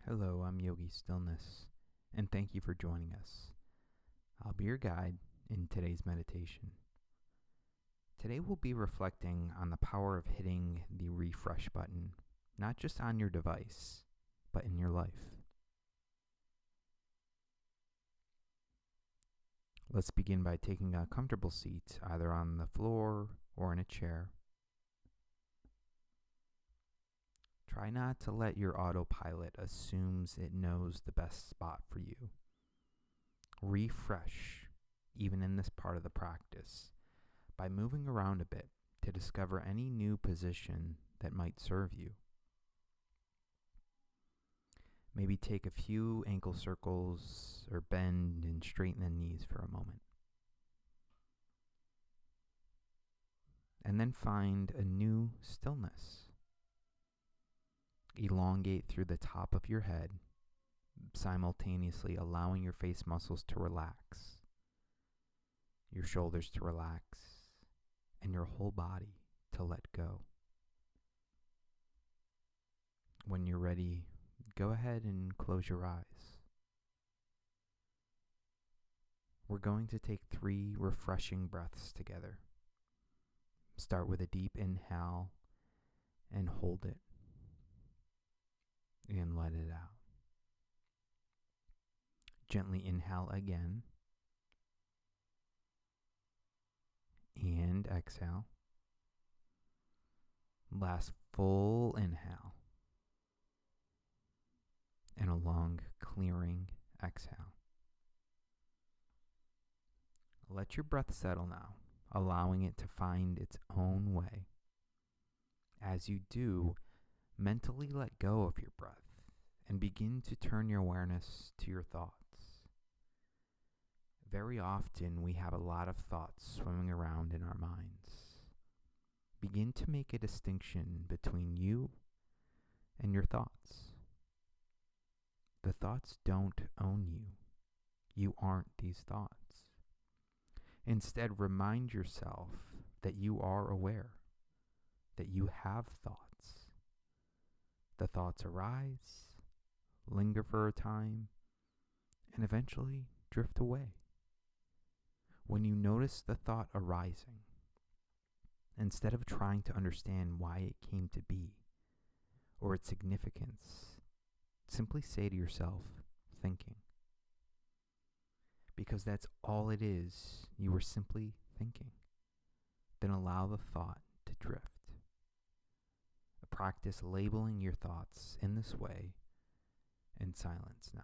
Hello, I'm Yogi Stillness, and thank you for joining us. I'll be your guide in today's meditation. Today we'll be reflecting on the power of hitting the refresh button, not just on your device, but in your life. Let's begin by taking a comfortable seat, either on the floor or in a chair. Try not to let your autopilot assumes it knows the best spot for you. Refresh, even in this part of the practice, by moving around a bit to discover any new position that might serve you. Maybe take a few ankle circles or bend and straighten the knees for a moment. And then find a new stillness. Elongate through the top of your head, simultaneously allowing your face muscles to relax, your shoulders to relax, and your whole body to let go. When you're ready, go ahead and close your eyes. We're going to take 3 refreshing breaths together. Start with a deep inhale and hold it. And let it out. Gently inhale again. And exhale. Last full inhale. And a long clearing exhale. Let your breath settle now, allowing it to find its own way. As you do, mentally let go of your breath and begin to turn your awareness to your thoughts. Very often we have a lot of thoughts swimming around in our minds. Begin to make a distinction between you and your thoughts. The thoughts don't own you. You aren't these thoughts. Instead, remind yourself that you are aware, that you have thoughts. The thoughts arise, linger for a time, and eventually drift away. When you notice the thought arising, instead of trying to understand why it came to be or its significance, simply say to yourself, thinking. Because that's all it is, you were simply thinking. Then allow the thought to drift. Practice labeling your thoughts in this way in silence now.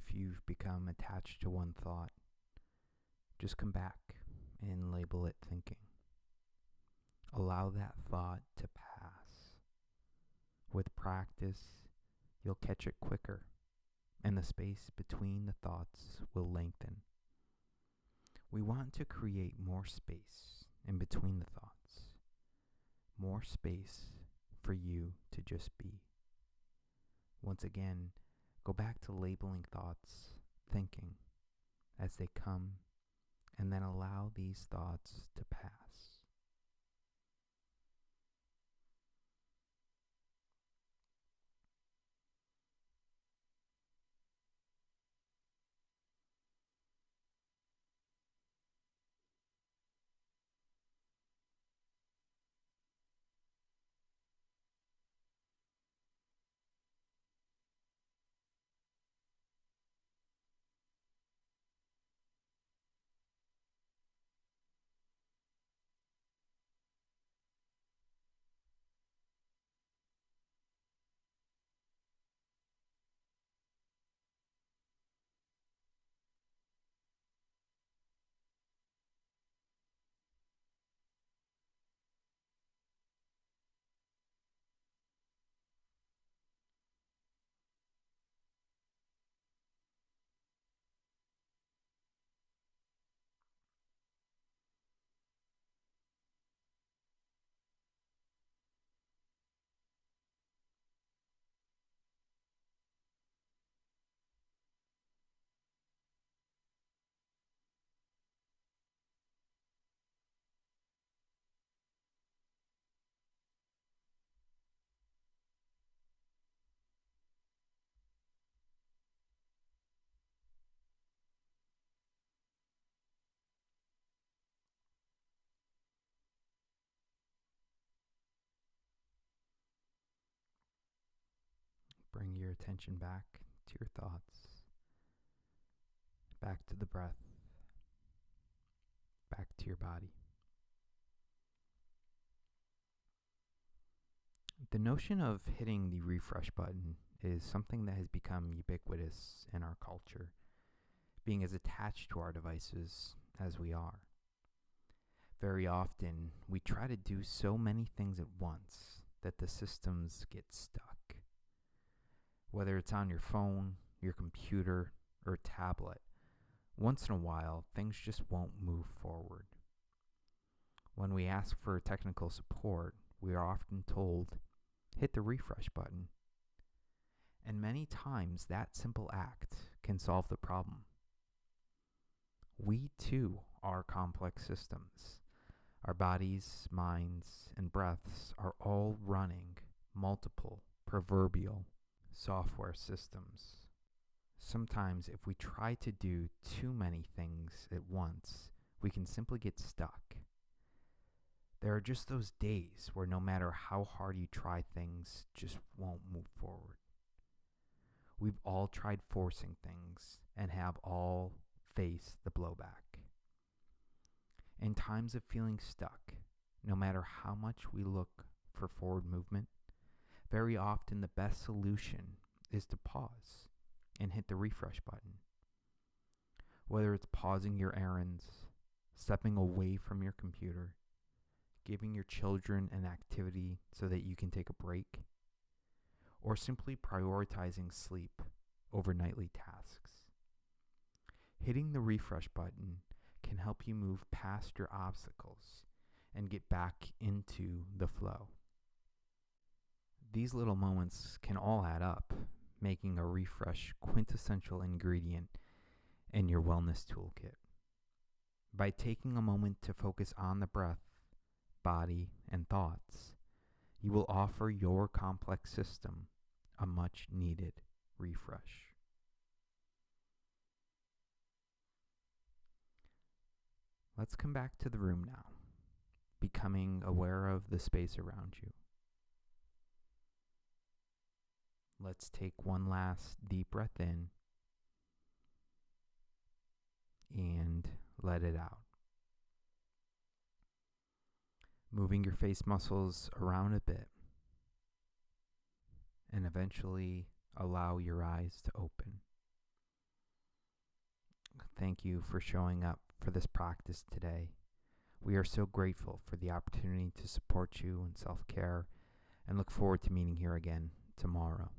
if you've become attached to one thought, just come back and label it thinking. Allow that thought to pass. With practice, you'll catch it quicker, and the space between the thoughts will lengthen. We want to create more space in between the thoughts, more space for you to just be. Once again, go back to labeling thoughts thinking as they come, and then allow these thoughts to pass. Bring your attention back to your thoughts, back to the breath, back to your body. The notion of hitting the refresh button is something that has become ubiquitous in our culture, being as attached to our devices as we are. Very often, we try to do so many things at once that the systems get stuck. Whether it's on your phone, your computer, or tablet, once in a while, things just won't move forward. When we ask for technical support, we are often told, hit the refresh button. And many times that simple act can solve the problem. We too are complex systems. Our bodies, minds, and breaths are all running multiple proverbial software systems. Sometimes if we try to do too many things at once, we can simply get stuck. There are just those days where no matter how hard you try, things just won't move forward. We've all tried forcing things and have all faced the blowback. In times of feeling stuck, no matter how much we look for forward movement, very often the best solution is to pause and hit the refresh button. Whether it's pausing your errands, stepping away from your computer, giving your children an activity so that you can take a break, or simply prioritizing sleep over nightly tasks. Hitting the refresh button can help you move past your obstacles and get back into the flow. These little moments can all add up, making a refresh quintessential ingredient in your wellness toolkit. By taking a moment to focus on the breath, body, and thoughts, you will offer your complex system a much needed refresh. Let's come back to the room now, becoming aware of the space around you. Let's take one last deep breath in and let it out. Moving your face muscles around a bit, and eventually allow your eyes to open. thank you for showing up for this practice today. We are so grateful for the opportunity to support you in self-care and look forward to meeting here again tomorrow.